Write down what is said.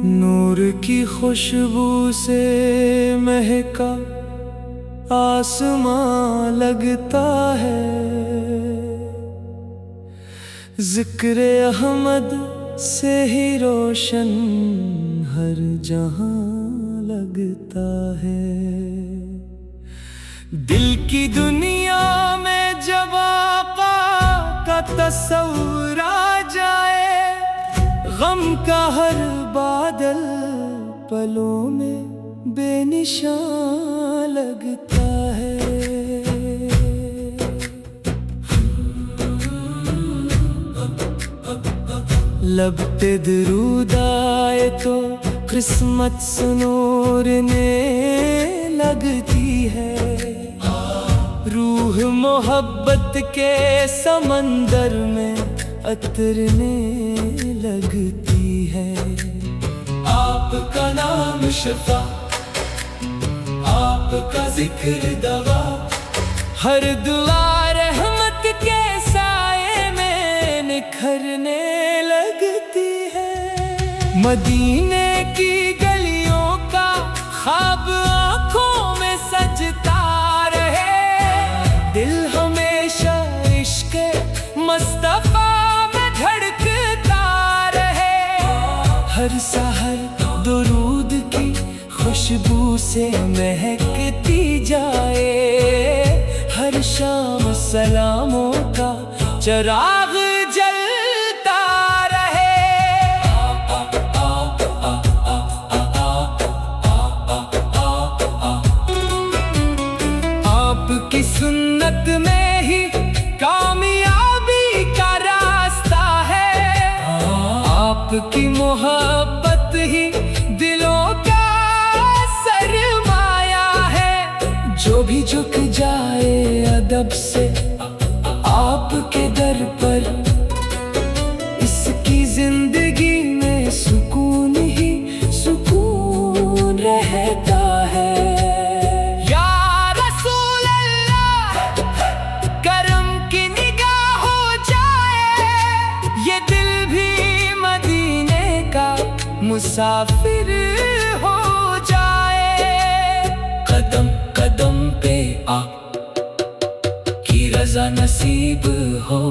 نور کی خوشبو سے مہکا آسماں لگتا ہے، ذکر احمد سے ہی روشن ہر جہاں لگتا ہے۔ دل کی دنیا میں جب آقا کا تصور آ جائے، غم کا ہر بادل پلوں میں بے نشان لگتا ہے۔ لب پہ درود آئے تو قسمت سنورنے لگتی ہے، روح محبت کے سمندر میں اترنے لگتی ہے۔ آپ کا نام شفا، آپ کا ذکر دوا، ہر دعا رحمت کے سائے میں نکھرنے لگتی ہے۔ مدینے کی گلیوں کا خواب آنکھوں میں سجتا رہے، دل ہمیشہ عشق مصطفیٰ میں دھڑکتا رہے۔ ہر سحر درود کی خوشبو سے مہکتی جائے، ہر شام سلاموں کا چراغ جلتا رہے۔ آپ کی سنت میں ہی کامیابی کا راستہ ہے، آپ کی محبت ہی دلوں کا سرمایہ ہے۔ جو بھی جھک جائے ادب سے آپ کے در پر، اس کی زندگی میں سکون ہی سکون رہتا ہے۔ یا رسول اللہ کرم کی نگاہ ہو جائے، یہ دل بھی مدینے کا مسافر ہو جائے۔ قدم قدم پہ آپ کی رضا نصیب ہو۔